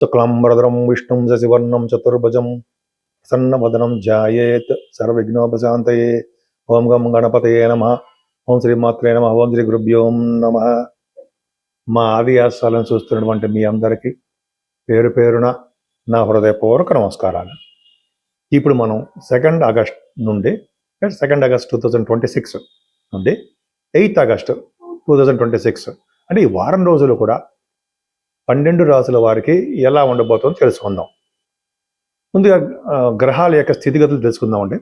శుక్లాంబరధరం విష్ణుం శశివర్ణం చతుర్భుజం ప్రసన్నవదనం ధ్యాయేత్ సర్వవిఘ్నోపశాంతయే. ఓం గం గణపతయే నమః. ఓం శ్రీమాత్రే నమః. ఓం శ్రీ గురుభ్యో నమః. మా ఆదియాసాలను చూస్తున్నటువంటి మీ అందరికీ పేరు పేరున నా హృదయపూర్వక నమస్కారాలు. ఇప్పుడు మనం 2 ఆగస్ట్ నుండి 2 ఆగస్ట్ 2026 నుండి 8 ఆగస్ట్ 2026 అంటే ఈ వారం రోజులు కూడా 12 రాసుల వారికి ఎలా ఉండబోతుందో తెలుసుకుందాం. ముందుగా గ్రహాల యొక్క స్థితిగతులు తెలుసుకుందామండి.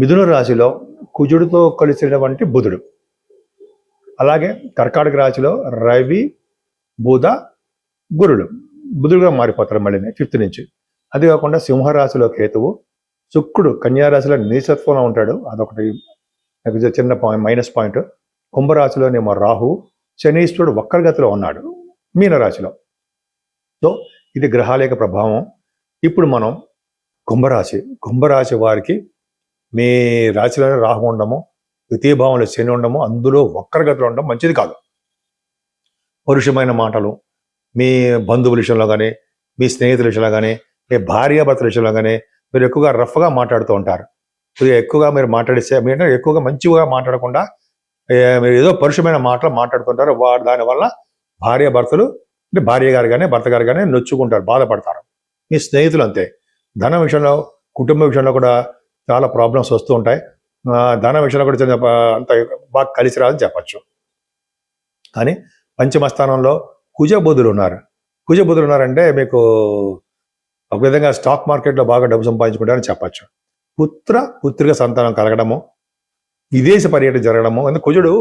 మిథున రాశిలో కుజుడితో కలిసినటువంటి బుధుడు, అలాగే కర్కాటక రాశిలో రవి, బుధ, గురుడు. బుధుడుగా మారిపోతారు మళ్ళీ 5th నుంచి. అది కాకుండా సింహరాశిలో కేతువు, శుక్రుడు కన్యారాశిలో నీచత్వంలో ఉంటాడు, అదొకటి చిన్న మైనస్ పాయింట్. కుంభరాశిలోనేమో రాహు, శనీశ్వరుడు వక్రగతిలో ఉన్నాడు మీనరాశిలో. సో ఇది గ్రహాల యొక్క ప్రభావం. ఇప్పుడు మనం కుంభరాశి వారికి మీ రాశిలోనే రాహు ఉండము, ద్వితీయ భావంలో శని ఉండము, అందులో వక్రగతిలో ఉండడం మంచిది కాదు. పరుషమైన మాటలు మీ బంధువుల విషయంలో కానీ, మీ స్నేహితుల విషయంలో కానీ, మీ భార్యాభర్తల విషయంలో కానీ మీరు ఎక్కువగా రఫ్గా మాట్లాడుతూ ఉంటారు. ఎక్కువగా మీరు మాట్లాడిస్తే మీరు ఎక్కువగా మంచిగా మాట్లాడకుండా మీరు ఏదో పరుషమైన మాటలు మాట్లాడుతుంటారు. దానివల్ల భార్యాభర్తలు అంటే భార్య గారు కానీ భర్త గారు కానీ నొచ్చుకుంటారు, బాధపడతారు. మీ స్నేహితులు అంతే. ధనం విషయంలో, కుటుంబ విషయంలో కూడా చాలా ప్రాబ్లమ్స్ వస్తూ ఉంటాయి. ధన విషయంలో కూడా అంత బాగా కలిసి రాదని చెప్పచ్చు. కానీ పంచమ స్థానంలో కుజబుధులు ఉన్నారంటే మీకు ఒక విధంగా స్టాక్ మార్కెట్లో బాగా డబ్బు సంపాదించుకుంటారని చెప్పచ్చు. పుత్రిక సంతానం కలగడము, విదేశ పర్యటన జరగడము. ఎందుకు కుజుడు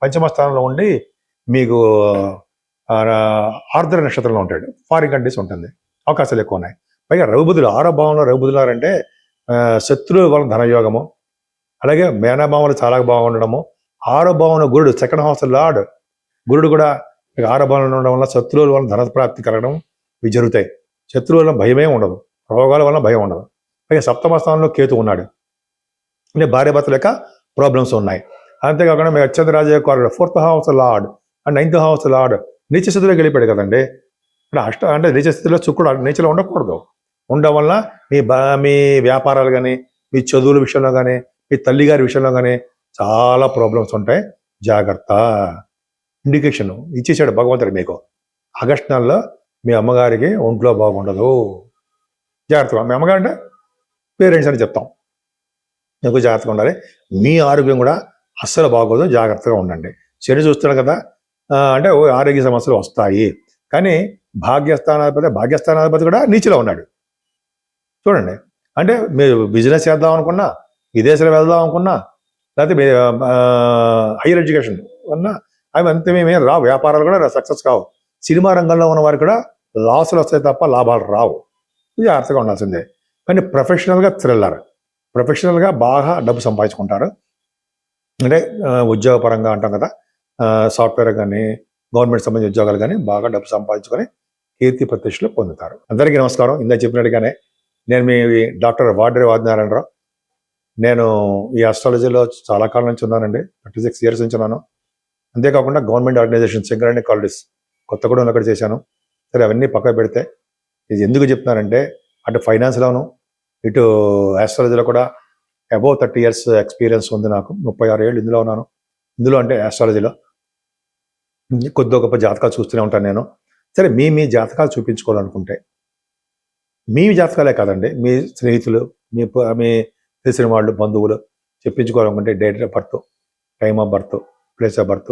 పంచమ స్థానంలో ఉండి మీకు ఆర్ద్ర నక్షత్రంలో ఉంటాడు, ఫారిన్ కంట్రీస్ ఉంటుంది, అవకాశాలు ఎక్కువ ఉన్నాయి. పైగా రవిబుధులు 6వ భావంలో రవిబుధులారంటే శత్రువుల వలన ధనయోగము, అలాగే మేనభావాలు చాలా బాగుండడము. 6వ భావంలో గురుడు, 2nd హౌస్ లార్డ్ గురుడు కూడా 6వ భావంలో ఉండడం వల్ల శత్రువుల వలన ధన ప్రాప్తి కలగడం ఇవి జరుగుతాయి. శత్రువుల వలన భయమే ఉండదు, రోగాల వలన భయం ఉండదు. పైగా 7వ స్థానంలో కేతు ఉన్నాడు, అంటే భార్యాభర్తల యొక్క ప్రాబ్లమ్స్ ఉన్నాయి. అంతేకాకుండా మీ అత్యంత రాజయోగ 4th house lord and 9th house lord నీచ స్థితిలో గెలిపాడు కదండి. అంటే నీచ స్థితిలో శుక్రుడు నీచలో ఉండకూడదు. ఉండడం వల్ల మీ వ్యాపారాలు కానీ, మీ చదువుల విషయంలో కానీ, మీ తల్లిగారి విషయంలో కానీ చాలా ప్రాబ్లమ్స్ ఉంటాయి. జాగ్రత్త. ఇండికేషన్ ఇచ్చేసాడు భగవంతుడు మీకు. ఆగస్టు నెలలో మీ అమ్మగారికి ఒంట్లో బాగుండదు, జాగ్రత్తగా. మీ అమ్మగారు అంటే పేరెంట్స్ అని చెప్తాం, మీకు జాగ్రత్తగా ఉండాలి. మీ ఆరోగ్యం కూడా అస్సలు బాగోదు, జాగ్రత్తగా ఉండండి. శని చూస్తున్నాడు కదా, అంటే ఆరోగ్య సమస్యలు వస్తాయి. కానీ భాగ్యస్థానాధిపతి కూడా నీచిలో ఉన్నాడు చూడండి. అంటే మీరు బిజినెస్ చేద్దాం అనుకున్నా, విదేశాలు వెళ్దాం అనుకున్నా, లేకపోతే హైయర్ ఎడ్యుకేషన్ అన్నా అవి అంతే మేమేం రావు. వ్యాపారాలు కూడా సక్సెస్ కావు. సినిమా రంగంలో ఉన్న వారికి కూడా లాసులు వస్తాయి తప్ప లాభాలు రావు. జాగ్రత్తగా ఉండాల్సిందే. కానీ ప్రొఫెషనల్గా బాగా డబ్బు సంపాదించుకుంటారు. అంటే ఉద్యోగపరంగా అంటాం కదా, సాఫ్ట్వేర్ కానీ, గవర్నమెంట్ సంబంధించిన ఉద్యోగాలు కానీ బాగా డబ్బు సంపాదించుకొని కీర్తి ప్రతిష్టలు పొందుతారు. అందరికీ నమస్కారం. ఇందాక చెప్పినట్టుగానే నేను మీ డాక్టర్ వాడ్రే వాదినారాయణరావు. నేను ఈ ఆస్ట్రాలజీలో చాలా కాలం నుంచి ఉన్నానండి, 36 years నుంచి ఉన్నాను. అంతేకాకుండా గవర్నమెంట్ ఆర్గనైజేషన్ సింగరేణి కాలేజెస్ కొత్తగూడెంలో ఒకటి చేశాను. సరే, అవన్నీ పక్కన పెడితే ఇది ఎందుకు చెప్తున్నానంటే, అటు ఫైనాన్స్లోను ఇటు ఆస్ట్రాలజీలో కూడా అబౌవ్ 30 years ఎక్స్పీరియన్స్ ఉంది నాకు. 36 ఏళ్ళు ఇందులో ఉన్నాను. ఇందులో అంటే ఆస్ట్రాలజీలో కొద్ది గొప్ప జాతకాలు చూస్తూనే ఉంటాను నేను. సరే, మీ జాతకాలు చూపించుకోవాలనుకుంటే, మీ జాతకాలే కాదండి, మీ స్నేహితులు, మీ తెలిసిన వాళ్ళు, బంధువులు చెప్పించుకోవాలనుకుంటే date of birth, time of birth, place of birth,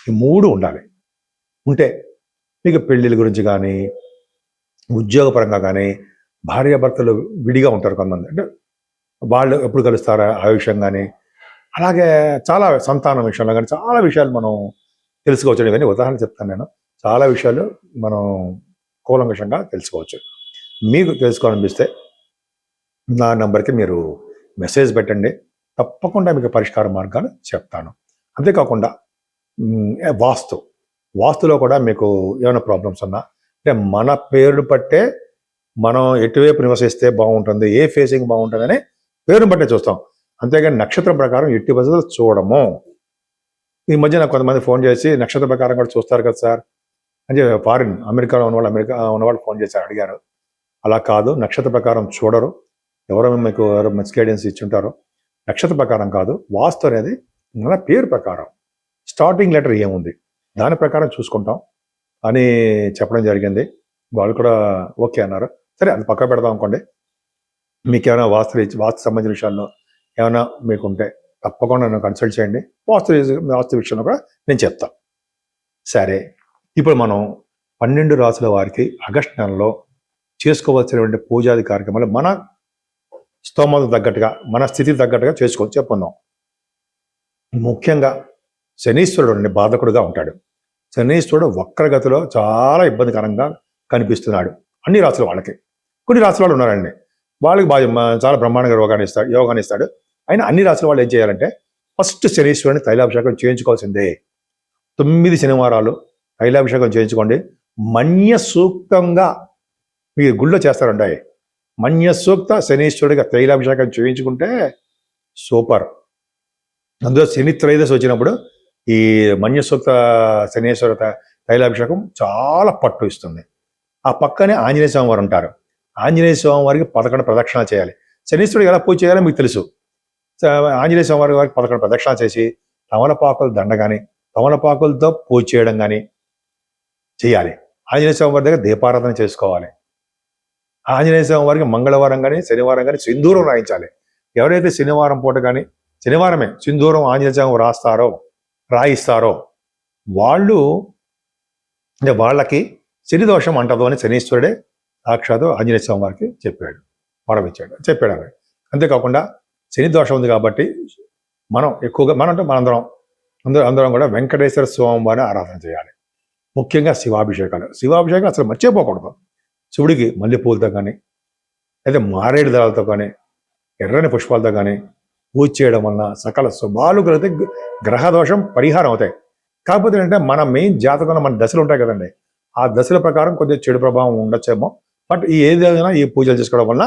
ఈ 3 ఉండాలి. ఉంటే మీకు పెళ్ళిళ్ళ గురించి కానీ, ఉద్యోగపరంగా కానీ, భార్యాభర్తలు విడిగా ఉంటారు కొంతమంది, అంటే వాళ్ళు ఎప్పుడు కలుస్తారా ఆ విషయం కానీ, అలాగే చాలా సంతానం విషయంలో కానీ చాలా విషయాలు మనం తెలుసుకోవచ్చు. ఇవన్నీ ఉదాహరణ చెప్తాను నేను. చాలా విషయాలు మనం కూలంకషంగా తెలుసుకోవచ్చు. మీకు తెలుసుకోవాలనిపిస్తే నా నంబర్కి మీరు మెసేజ్ పెట్టండి, తప్పకుండా మీకు పరిష్కార మార్గాలు చెప్తాను. అంతేకాకుండా వాస్తులో కూడా మీకు ఏమైనా ప్రాబ్లమ్స్ ఉన్నా, అంటే మన పేరు పట్టే మనం ఎటువైపు నివసిస్తే బాగుంటుంది, ఏ ఫేసింగ్ బాగుంటుందని పేరుని బట్టే చూస్తాం. అంతేగాని నక్షత్రం ప్రకారం ఎట్టి పరిస్థితులు చూడము. ఈ మధ్య నాకు కొంతమంది ఫోన్ చేసి నక్షత్ర ప్రకారం కూడా చూస్తారు కదా సార్, అంటే ఫారిన్ అమెరికాలో ఉన్నవాళ్ళు ఫోన్ చేశారు, అడిగారు. అలా కాదు, నక్షత్ర ప్రకారం చూడరు, ఎవరో మీకు ఎవరో గైడెన్స్ ఇచ్చుంటారో, నక్షత్ర ప్రకారం కాదు, వాస్తు అనేది మన పేరు ప్రకారం స్టార్టింగ్ లెటర్ ఏముంది దాని ప్రకారం చూసుకుంటాం అని చెప్పడం జరిగింది. వాళ్ళు కూడా ఓకే అన్నారు. సరే, అది పక్క పెడదాం అనుకోండి. మీకు ఏమైనా వాస్తు సంబంధించిన విషయాల్లో ఏమైనా మీకు ఉంటే తప్పకుండా నన్ను కన్సల్ట్ చేయండి. వాస్తు విషయంలో కూడా నేను చెప్తాను. సరే, ఇప్పుడు మనం 12 రాసుల వారికి ఆగస్టు నెలలో చేసుకోవాల్సినటువంటి పూజాది కార్యక్రమాలు మన స్తోమత తగ్గట్టుగా, మన స్థితికి తగ్గట్టుగా చెప్పుకుందాం. ముఖ్యంగా శనీశ్వరుడు బాధకుడుగా ఉంటాడు. శనీశ్వరుడు వక్రగతిలో చాలా ఇబ్బందికరంగా కనిపిస్తున్నాడు అన్ని రాసుల వాళ్ళకి. కొన్ని రాసుల వాళ్ళు ఉన్నారండి, వాళ్ళకి చాలా బ్రహ్మాండంగా యోగాన్ని ఇస్తాడు. అయినా అన్ని రాసుల వాళ్ళు ఏం చేయాలంటే ఫస్ట్ శనీశ్వరుని తైలాభిషేకం చేయించుకోవాల్సిందే. 9 శనివారాలు తైలాభిషేకం చేయించుకోండి. మన్య సూక్తంగా మీరు గుళ్ళో చేస్తారంటాయి. మన్య సూక్త శనీశ్వరుడిగా తైలాభిషేకం చేయించుకుంటే సూపర్. అందులో శని త్రయోదశి వచ్చినప్పుడు ఈ మన్య సూక్త శనీశ్వర తైలాభిషేకం చాలా పట్టు ఇస్తుంది. ఆ పక్కనే ఆంజనేయ స్వామి వారు ఉంటారు. ఆంజనేయ స్వామి వారికి 11 ప్రదక్షిణాలు చేయాలి. శనీశ్వరుడు ఎలా పూజ చేయాలో మీకు తెలుసు. ఆంజనేయ స్వామి వారికి 11 ప్రదక్షిణాలు చేసి తమలపాకులు దండ కానీ, తమలపాకులతో పూజ చేయడం కానీ చేయాలి. ఆంజనేయ స్వామి వారి దగ్గర దీపారాధన చేసుకోవాలి. ఆంజనేయ స్వామి వారికి మంగళవారం కానీ శనివారం కానీ సింధూరం రాయించాలి. ఎవరైతే శనివారం పూట కానీ, శనివారమే సింధూరం ఆంజనేయ స్వామి రాయిస్తారో వాళ్ళు, అంటే వాళ్ళకి శని దోషం అంటదు అని శనీశ్వరుడే సాక్షాత్తు ఆంజనేయ స్వామి వారికి వరం చెప్పాడు. అంతేకాకుండా శని దోషం ఉంది కాబట్టి మనం ఎక్కువగా అందరం కూడా వెంకటేశ్వర స్వామి వారిని ఆరాధన చేయాలి. ముఖ్యంగా శివాభిషేకాలు అసలు మర్చిపోకూడదు. శివుడికి మల్లెపూలతో కానీ, లేదా మారేడు దళాలతో కానీ, ఎర్రని పుష్పాలతో కానీ పూజ చేయడం వలన సకల శుభాలు కలిగితే గ్రహ దోషం పరిహారం అవుతాయి. కాకపోతే ఏంటంటే మన మెయిన్ జాతకంలో మన దశలు ఉంటాయి కదండి, ఆ దశల ప్రకారం కొద్దిగా చెడు ప్రభావం ఉండొచ్చేమో. బట్ ఏదైనా ఈ పూజలు చేసుకోవడం వలన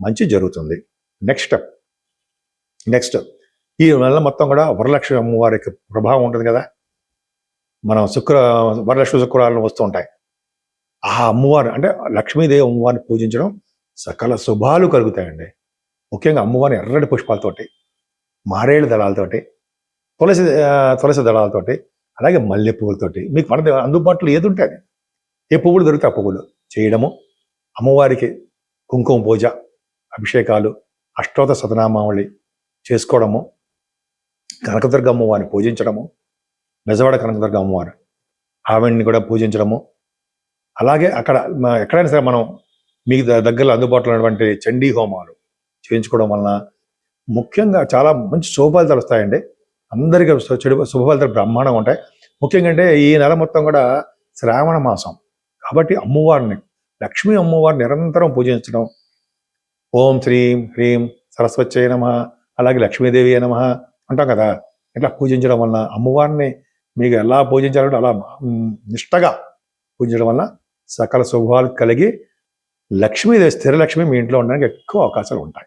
మంచి జరుగుతుంది. నెక్స్ట్ ఈ నెల మొత్తం కూడా వరలక్ష్మి అమ్మవారికి ప్రభావం ఉంటుంది కదా. మనం వరలక్ష్మి శుక్రవారాలు వస్తూ ఉంటాయి. ఆ అమ్మవారు అంటే లక్ష్మీదేవి అమ్మవారిని పూజించడం సకల శుభాలు కలుగుతాయండి. ముఖ్యంగా అమ్మవారిని ఎర్రటి పుష్పాలతోటి, మారేడు దళాలతోటి, తులసి దళాలతోటి, అలాగే మల్లె పువ్వులతోటి, మీకు మన అందుబాటులో ఏది ఉంటే అది, ఏ పువ్వులు దొరికితే ఆ పువ్వులు చేయడము, అమ్మవారికి కుంకుమ పూజ, అభిషేకాలు, అష్టోత్తర శతనామావళి చేసుకోవడము, కనకదుర్గ అమ్మవారిని పూజించడము, బెజవాడ కనకదుర్గ అమ్మవారు ఆవిడ్ని కూడా పూజించడము. అలాగే ఎక్కడైనా సరే మనం మీకు దగ్గరలో అందుబాటులో ఉన్నటువంటి చండీ హోమాలు చేయించుకోవడం వలన ముఖ్యంగా చాలా మంచి శుభ ఫలితాలు వస్తాయండి. అందరికీ శుభ ఫలితాలు బ్రహ్మాండంగా ఉంటాయి. ముఖ్యంగా అంటే ఈ నెల మొత్తం కూడా శ్రావణ మాసం కాబట్టి లక్ష్మీ అమ్మవారిని నిరంతరం పూజించడం, ఓం శ్రీం హ్రీం సరస్వత్యై నమః, అలాగే లక్ష్మీదేవి నమః అంటాం కదా. ఇట్లా పూజించడం వలన అమ్మవారిని మీకు ఎలా పూజించాలంటే అలా నిష్టగా పూజించడం వలన సకల శుభాలు కలిగి లక్ష్మీదేవి స్థిర లక్ష్మి మీ ఇంట్లో ఉండడానికి ఎక్కువ అవకాశాలు ఉంటాయి.